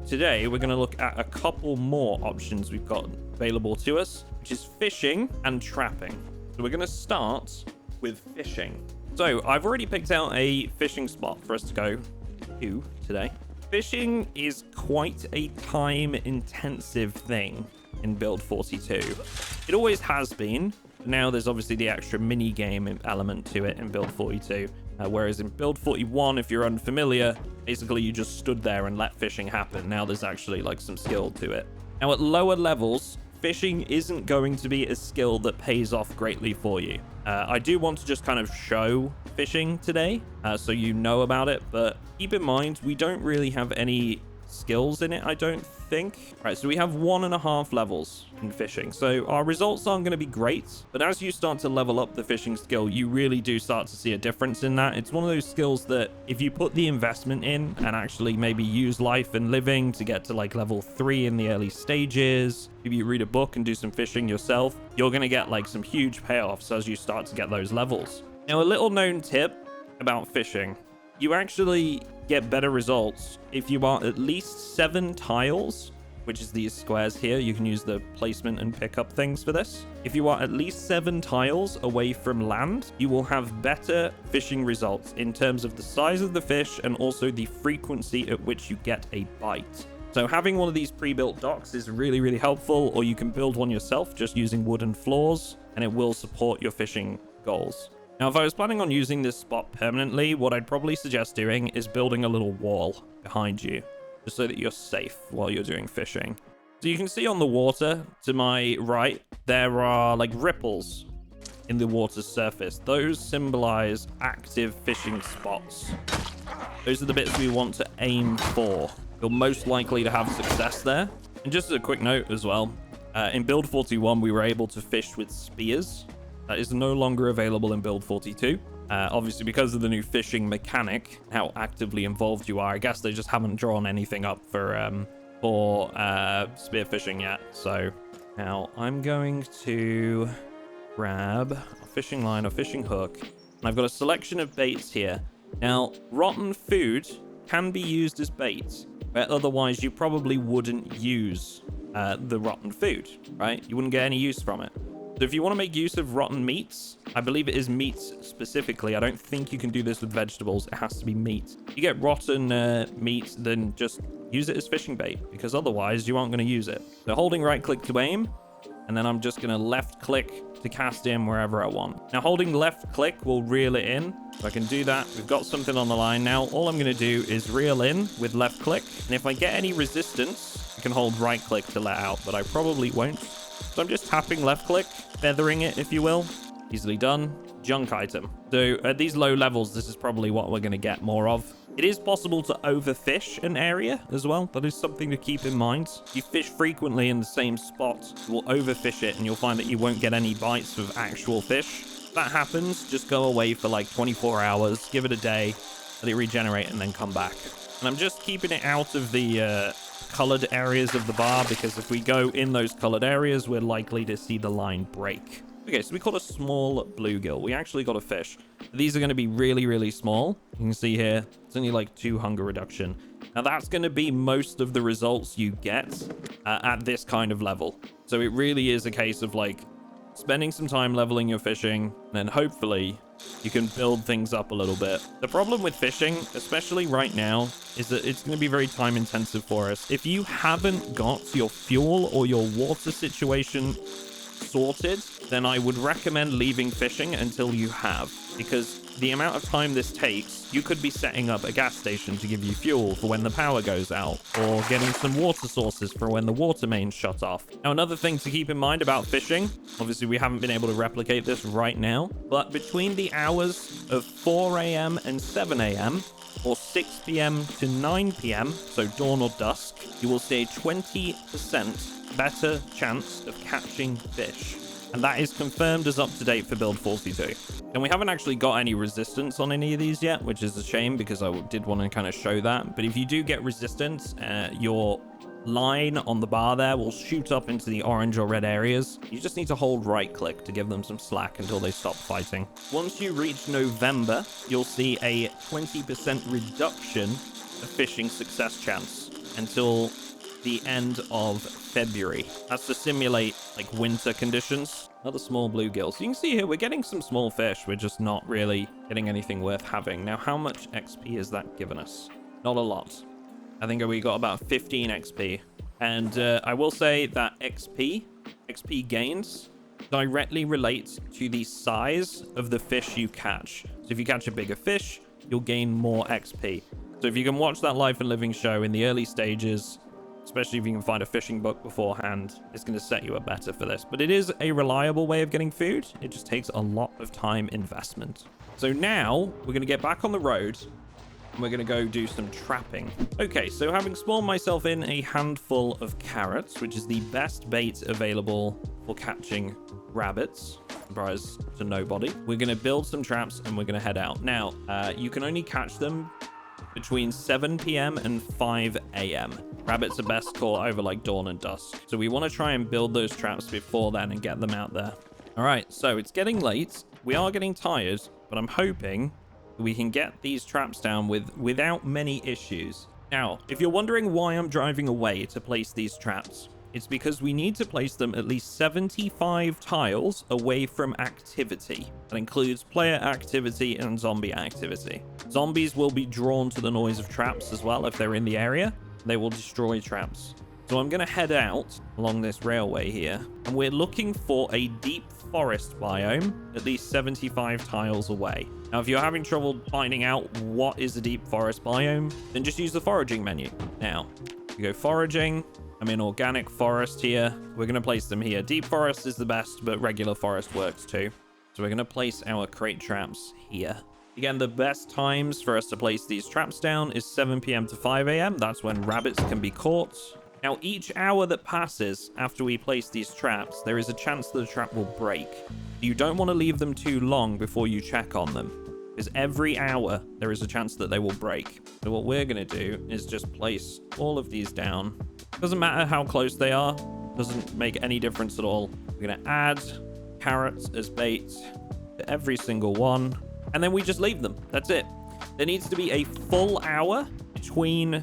today we're going to look at a couple more options we've got available to us, which is fishing and trapping. So we're going to start with fishing. So I've already picked out a fishing spot for us to go to today. Fishing is quite a time-intensive thing in Build 42. It always has been. Now there's obviously the extra mini-game element to it in Build 42. Whereas in Build 41, if you're unfamiliar, basically you just stood there and let fishing happen. Now there's actually like some skill to it. Now at lower levels, fishing isn't going to be a skill that pays off greatly for you. I do want to just kind of show fishing today, so you know about it, but keep in mind, we don't really have any skills in it, I don't think. All right, so we have 1.5 levels in fishing, so our results aren't going to be great, but as you start to level up the fishing skill, you really do start to see a difference in that. It's one of those skills that if you put the investment in and actually maybe use life and living to get to like level 3 in the early stages, if you read a book and do some fishing yourself, you're going to get like some huge payoffs as you start to get those levels. Now, a little known tip about fishing: you actually get better results if you are at least 7 tiles, which is these squares here. You can use the placement and pick up things for this. If you are at least 7 tiles away from land, you will have better fishing results in terms of the size of the fish and also the frequency at which you get a bite. So having one of these pre-built docks is really, really helpful, or you can build one yourself just using wooden floors, and it will support your fishing goals. Now, if I was planning on using this spot permanently, what I'd probably suggest doing is building a little wall behind you, just so that you're safe while you're doing fishing. So you can see on the water to my right, there are like ripples in the water's surface. Those symbolize active fishing spots. Those are the bits we want to aim for. You're most likely to have success there. And just as a quick note as well, in Build 41, we were able to fish with spears. That is no longer available in Build 42. Obviously, because of the new fishing mechanic, how actively involved you are. I guess they just haven't drawn anything up for spear fishing yet. So now I'm going to grab a fishing line, a fishing hook, and I've got a selection of baits here. Now, rotten food can be used as bait, where otherwise you probably wouldn't use the rotten food, right? You wouldn't get any use from it. So if you want to make use of rotten meats, I believe it is meats specifically. I don't think you can do this with vegetables. It has to be meat. If you get rotten meat, then just use it as fishing bait, because otherwise you aren't going to use it. So holding right click to aim, and then I'm just going to left click to cast in wherever I want. Now holding left click will reel it in. So I can do that. We've got something on the line now. All I'm going to do is reel in with left click. And if I get any resistance, I can hold right click to let out, but I probably won't. So I'm just tapping left click, feathering it, if you will. Easily done. Junk item. So at these low levels, this is probably what we're going to get more of. It is possible to overfish an area as well. That is something to keep in mind. If you fish frequently in the same spot, you will overfish it, and you'll find that you won't get any bites of actual fish. If that happens, just go away for like 24 hours, give it a day, let it regenerate, and then come back. And I'm just keeping it out of the colored areas of the bar, because if we go in those colored areas, we're likely to see the line break. Okay, so we caught a small bluegill. We actually got a fish. These are going to be really, really small. You can see here, it's only like 2 hunger reduction. Now that's going to be most of the results you get at this kind of level. So it really is a case of like spending some time leveling your fishing, and then hopefully you can build things up a little bit. The problem with fishing, especially right now, is that it's going to be very time intensive for us. If you haven't got your fuel or your water situation sorted, then I would recommend leaving fishing until you have, because the amount of time this takes, you could be setting up a gas station to give you fuel for when the power goes out, or getting some water sources for when the water mains shut off. Now, another thing to keep in mind about fishing, obviously we haven't been able to replicate this right now, but between the hours of 4 a.m. and 7 a.m., or 6 p.m. to 9 p.m., so dawn or dusk, you will see a 20% better chance of catching fish. And that is confirmed as up to date for Build 42. And we haven't actually got any resistance on any of these yet, which is a shame, because I did want to kind of show that. But if you do get resistance, your line on the bar there will shoot up into the orange or red areas. You just need to hold right click to give them some slack until they stop fighting. Once you reach November, you'll see a 20% reduction of fishing success chance. until the end of February. That's to simulate like winter conditions. Another small bluegill. So you can see here, we're getting some small fish. We're just not really getting anything worth having. Now, how much XP has that given us? Not a lot. I think we got about 15 XP. And I will say that XP gains directly relates to the size of the fish you catch. So if you catch a bigger fish, you'll gain more XP. So if you can watch that Life and Living show in the early stages, especially if you can find a fishing book beforehand, it's going to set you up better for this. But it is a reliable way of getting food. It just takes a lot of time investment. So now we're going to get back on the road and we're going to go do some trapping. Okay, so having spawned myself in a handful of carrots, which is the best bait available for catching rabbits, surprise to nobody, we're going to build some traps and we're going to head out. Now, you can only catch them between 7 p.m. and 5 a.m. Rabbits are best caught over like dawn and dusk. So we want to try and build those traps before then and get them out there. All right, so it's getting late. We are getting tired, but I'm hoping we can get these traps down without many issues. Now, if you're wondering why I'm driving away to place these traps, it's because we need to place them at least 75 tiles away from activity. That includes player activity and zombie activity. Zombies will be drawn to the noise of traps as well if they're in the area. They will destroy traps. So I'm going to head out along this railway here, and we're looking for a deep forest biome at least 75 tiles away. Now, if you're having trouble finding out what is a deep forest biome, then just use the foraging menu. Now, we go foraging. I'm in organic forest here. We're going to place them here. Deep forest is the best, but regular forest works too. So we're going to place our crate traps here. Again, the best times for us to place these traps down is 7 p.m. to 5 a.m. That's when rabbits can be caught. Now, each hour that passes after we place these traps, there is a chance that the trap will break. You don't want to leave them too long before you check on them, because every hour there is a chance that they will break. So what we're going to do is just place all of these down. Doesn't matter how close they are. Doesn't make any difference at all. We're going to add carrots as bait to every single one. And then we just leave them. That's it. There needs to be a full hour between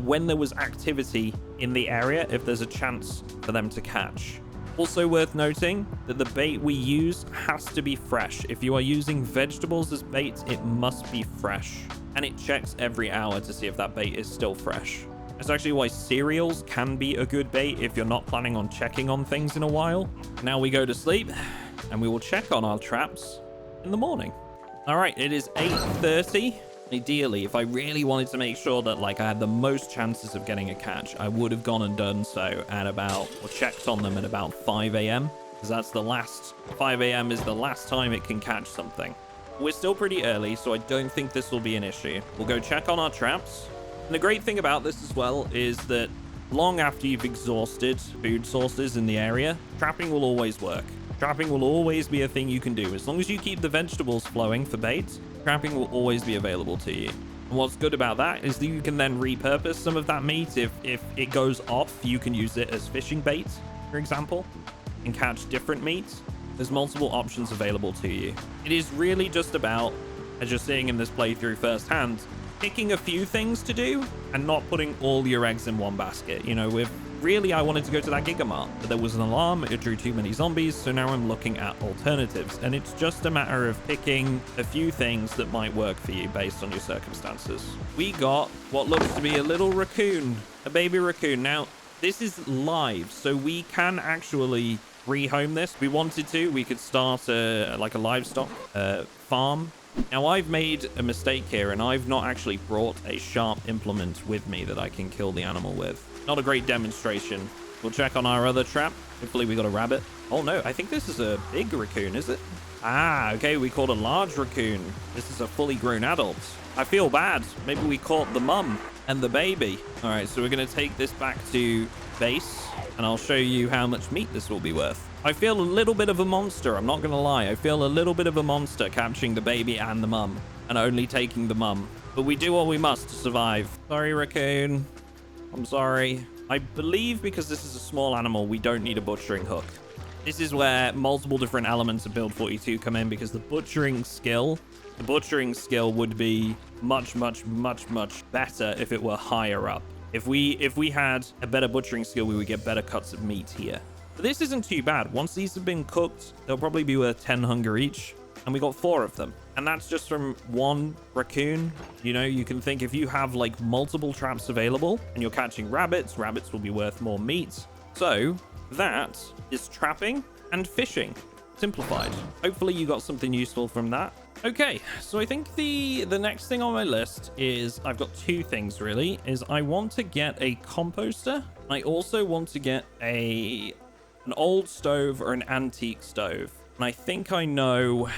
when there was activity in the area, if there's a chance for them to catch. Also worth noting that the bait we use has to be fresh. If you are using vegetables as bait, it must be fresh. And it checks every hour to see if that bait is still fresh. That's actually why cereals can be a good bait if you're not planning on checking on things in a while. Now we go to sleep and we will check on our traps in the morning. All right, it is 8:30. Ideally, if I really wanted to make sure that like I had the most chances of getting a catch, I would have gone and done so at about, or checked on them at about 5 a.m. because that's the last, 5 a.m. is the last time it can catch something. We're still pretty early, so I don't think this will be an issue. We'll go check on our traps. And the great thing about this as well is that long after you've exhausted food sources in the area, trapping will always work. Trapping will always be a thing you can do. As long as you keep the vegetables flowing for bait, trapping will always be available to you. And what's good about that is that you can then repurpose some of that meat. If it goes off, you can use it as fishing bait, for example, and catch different meat. There's multiple options available to you. It is really just about, as you're seeing in this playthrough firsthand, picking a few things to do and not putting all your eggs in one basket. You know, really, I wanted to go to that Gigamart, but there was an alarm, it drew too many zombies, so now I'm looking at alternatives. And it's just a matter of picking a few things that might work for you based on your circumstances. We got what looks to be a little raccoon, a baby raccoon. Now, this is live, so we can actually rehome this. If we wanted to, we could start like a livestock farm. Now, I've made a mistake here, and I've not actually brought a sharp implement with me that I can kill the animal with. Not a great demonstration. We'll check on our other trap. Hopefully we got a rabbit. Oh no, I think this is a big raccoon, is it? Ah, okay, we caught a large raccoon. This is a fully grown adult. I feel bad. Maybe we caught the mum and the baby. All right, so we're going to take this back to base, and I'll show you how much meat this will be worth. I feel a little bit of a monster, I'm not going to lie. I feel a little bit of a monster capturing the baby and the mum, and only taking the mum. But we do what we must to survive. Sorry, raccoon. I'm sorry. I believe because this is a small animal, we don't need a butchering hook. This is where multiple different elements of Build 42 come in, because the butchering skill would be much, much, much, much better if it were higher up. If we had a better butchering skill, we would get better cuts of meat here. But this isn't too bad. Once these have been cooked, they'll probably be worth 10 hunger each. And we got 4 of them. And that's just from one raccoon. You know, you can think if you have like multiple traps available and you're catching rabbits, rabbits will be worth more meat. So that is trapping and fishing simplified. Hopefully you got something useful from that. Okay, so I think the next thing on my list is I've got 2 things really. Is I want to get a composter. I also want to get an old stove or an antique stove. And I think I know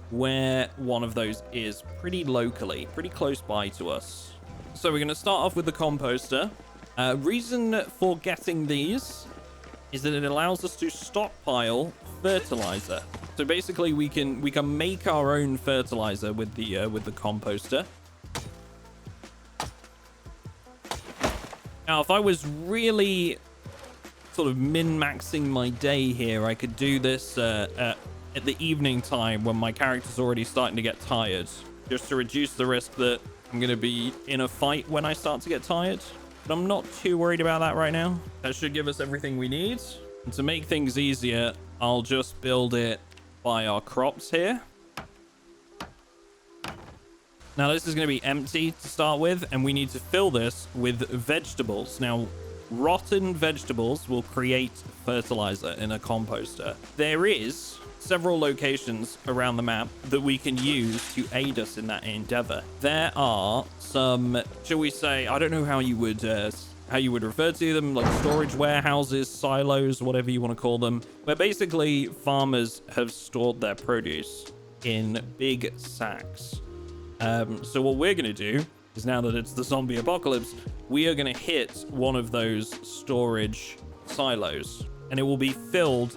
where one of those is pretty locally, pretty close by to us. So we're going to start off with the composter. Reason for getting these is that it allows us to stockpile fertilizer. So basically we can make our own fertilizer with the composter. Now, if I was really sort of min-maxing my day here, I could do this at the evening time when my character's already starting to get tired, just to reduce the risk that I'm going to be in a fight when I start to get tired. But I'm not too worried about that right now. That should give us everything we need. And to make things easier, I'll just build it by our crops here. Now this is going to be empty to start with, and we need to fill this with vegetables. Now, rotten vegetables will create fertilizer in a composter. There is several locations around the map that we can use to aid us in that endeavor. There are some, shall we say, I don't know how you would refer to them, like storage warehouses, silos, whatever you want to call them, where basically farmers have stored their produce in big sacks. So what we're going to do is, now that it's the zombie apocalypse, we are going to hit one of those storage silos, and it will be filled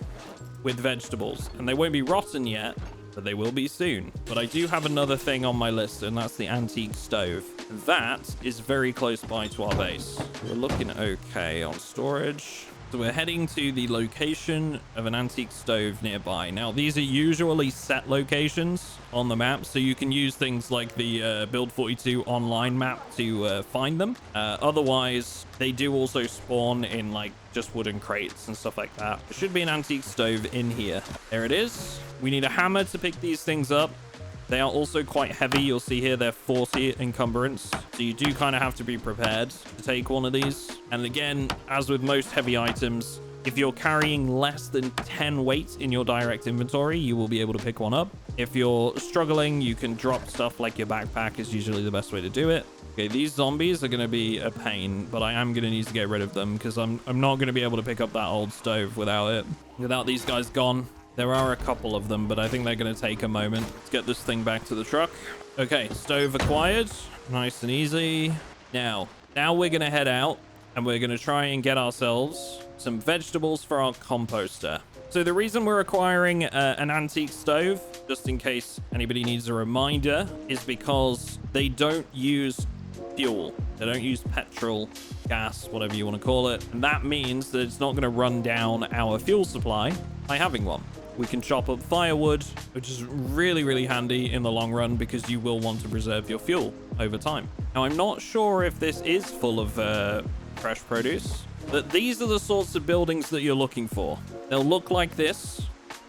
with vegetables. And they won't be rotten yet, but they will be soon. But I do have another thing on my list, and that's the antique stove. That is very close by to our base. We're looking okay on storage. So we're heading to the location of an antique stove nearby. Now, these are usually set locations on the map, so you can use things like the Build 42 online map to find them. Otherwise, they do also spawn in like just wooden crates and stuff like that. There should be an antique stove in here. There it is. We need a hammer to pick these things up. They are also quite heavy. You'll see here they're 40 encumbrance. So you do kind of have to be prepared to take one of these. And again, as with most heavy items, if you're carrying less than 10 weight in your direct inventory, you will be able to pick one up. If you're struggling, you can drop stuff like your backpack is usually the best way to do it. Okay, these zombies are going to be a pain, but I am going to need to get rid of them because I'm not going to be able to pick up that old stove without these guys gone. There are a couple of them, but I think they're going to take a moment. Let's get this thing back to the truck. Okay, stove acquired. Nice and easy. Now we're going to head out, and we're going to try and get ourselves some vegetables for our composter. So the reason we're acquiring an antique stove, just in case anybody needs a reminder, is because they don't use fuel. They don't use petrol, gas, whatever you want to call it. And that means that it's not going to run down our fuel supply by having one. We can chop up firewood, which is really, really handy in the long run because you will want to preserve your fuel over time. Now, I'm not sure if this is full of fresh produce, but these are the sorts of buildings that you're looking for. They'll look like this.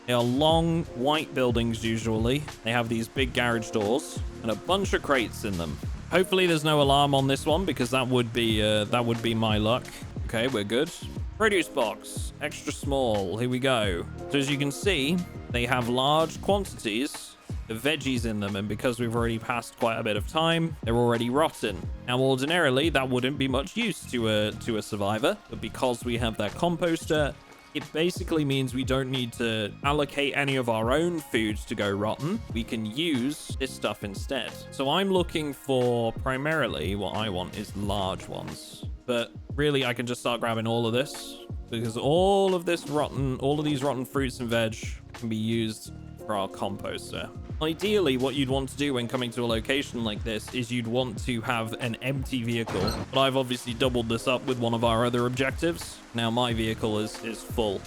They are long, white buildings usually. They have these big garage doors and a bunch of crates in them. Hopefully there's no alarm on this one because that would be my luck. Okay, we're good. Produce box, extra small. Here we go. So as you can see, they have large quantities of veggies in them, and because we've already passed quite a bit of time, they're already rotten. Now, ordinarily, that wouldn't be much use to a survivor, but because we have that composter, it basically means we don't need to allocate any of our own foods to go rotten. We can use this stuff instead. So I'm looking for, primarily, what I want is large ones. But really, I can just start grabbing all of this because all of these rotten fruits and veg can be used for our composter. Ideally, what you'd want to do when coming to a location like this is you'd want to have an empty vehicle. But I've obviously doubled this up with one of our other objectives. Now my vehicle is full.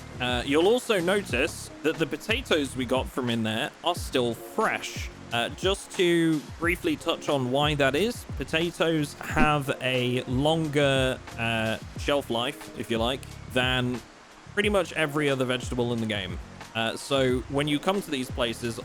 You'll also notice that the potatoes we got from in there are still fresh. Just to briefly touch on why that is, potatoes have a longer shelf life, if you like, than pretty much every other vegetable in the game. So when you come to these places,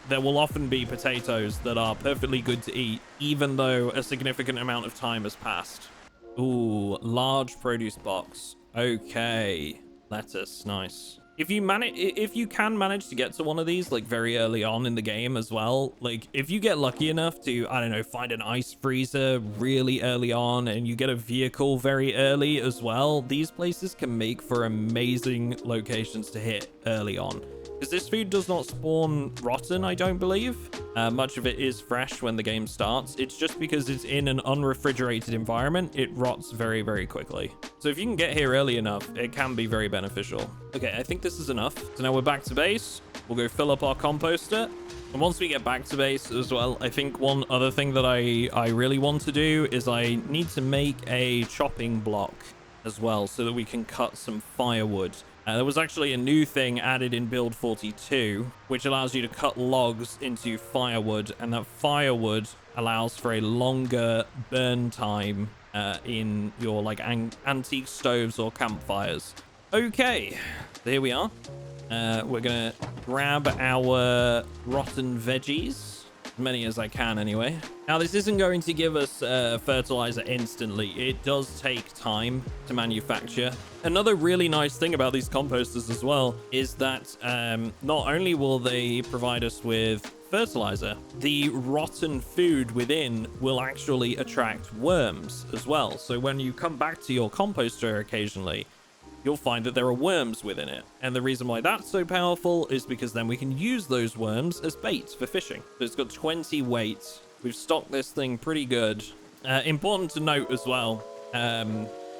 there will often be potatoes that are perfectly good to eat, even though a significant amount of time has passed. Ooh, large produce box. Okay, lettuce, nice. If you can manage to get to one of these like very early on in the game as well, like if you get lucky enough to, I don't know, find an ice freezer really early on and you get a vehicle very early as well, these places can make for amazing locations to hit early on. Because this food does not spawn rotten, I don't believe. Much of it is fresh when the game starts. It's just because it's in an unrefrigerated environment, it rots very, very quickly. So if you can get here early enough, it can be very beneficial. Okay, I think this is enough. So now we're back to base. We'll go fill up our composter. And once we get back to base as well, I think one other thing that I really want to do is I need to make a chopping block as well so that we can cut some firewood. There was actually a new thing added in build 42, which allows you to cut logs into firewood, and that firewood allows for a longer burn time in your like antique stoves or campfires. Okay, so here we are. We're gonna grab our rotten veggies. Many as I can anyway. Now this isn't going to give us fertilizer instantly. It does take time to manufacture. Another really nice thing about these composters as well is that not only will they provide us with fertilizer, the rotten food within will actually attract worms as well. So when you come back to your composter occasionally, you'll find that there are worms within it. And the reason why that's so powerful is because then we can use those worms as bait for fishing. So it's got 20 weight. We've stocked this thing pretty good. Important to note as well,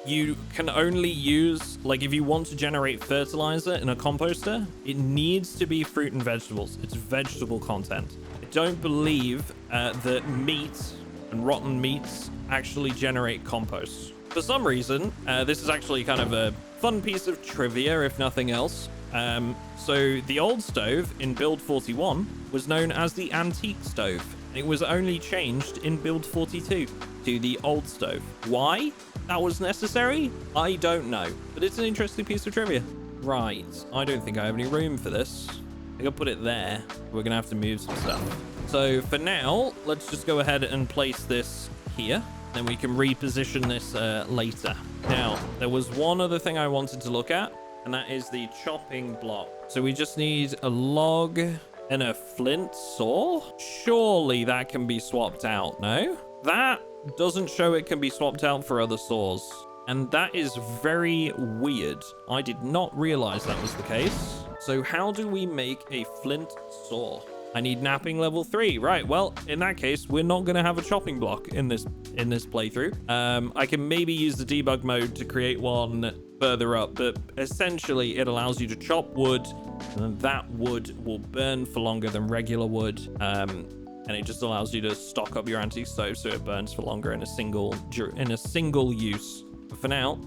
you can only use, like if you want to generate fertilizer in a composter, it needs to be fruit and vegetables. It's vegetable content. I don't believe that meat and rotten meats actually generate compost. For some reason, this is actually kind of a fun piece of trivia, if nothing else. So the old stove in build 41 was known as the antique stove. It was only changed in build 42 to the old stove. Why that was necessary? I don't know, but it's an interesting piece of trivia. Right, I don't think I have any room for this. I think I'll put it there. We're gonna have to move some stuff. So for now, let's just go ahead and place this here. Then we can reposition this later. Now, there was one other thing I wanted to look at, and that is the chopping block. So we just need a log and a flint saw. Surely that can be swapped out, no? That doesn't show it can be swapped out for other saws. And that is very weird. I did not realize that was the case. So how do we make a flint saw? I need napping level 3. Right, well, in that case, we're not going to have a chopping block in this playthrough. I can maybe use the debug mode to create one further up, but essentially it allows you to chop wood, and then that wood will burn for longer than regular wood. And it just allows you to stock up your antique stove so it burns for longer in a single use. But for now,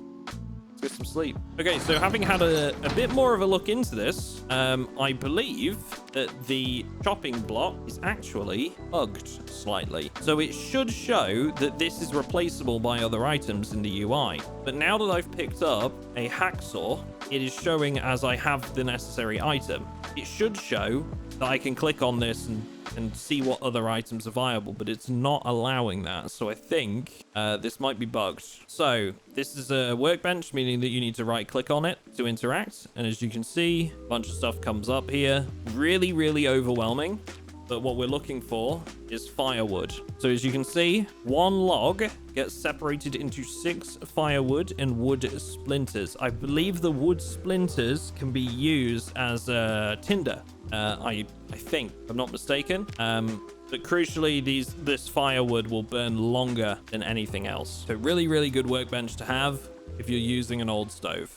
get some sleep. Okay, so having had a bit more of a look into this, I believe that the chopping block is actually bugged slightly. So it should show that this is replaceable by other items in the UI. But now that I've picked up a hacksaw, it is showing as I have the necessary item. It should show that I can click on this and see what other items are viable, but it's not allowing that. So I think this might be bugged. So this is a workbench, meaning that you need to right click on it to interact. And as you can see, a bunch of stuff comes up here. Really, really overwhelming. But what we're looking for is firewood. So as you can see, one log gets separated into 6 firewood and wood splinters. I believe the wood splinters can be used as tinder. I think, if I'm not mistaken. But crucially, this firewood will burn longer than anything else. So really, really good workbench to have if you're using an old stove.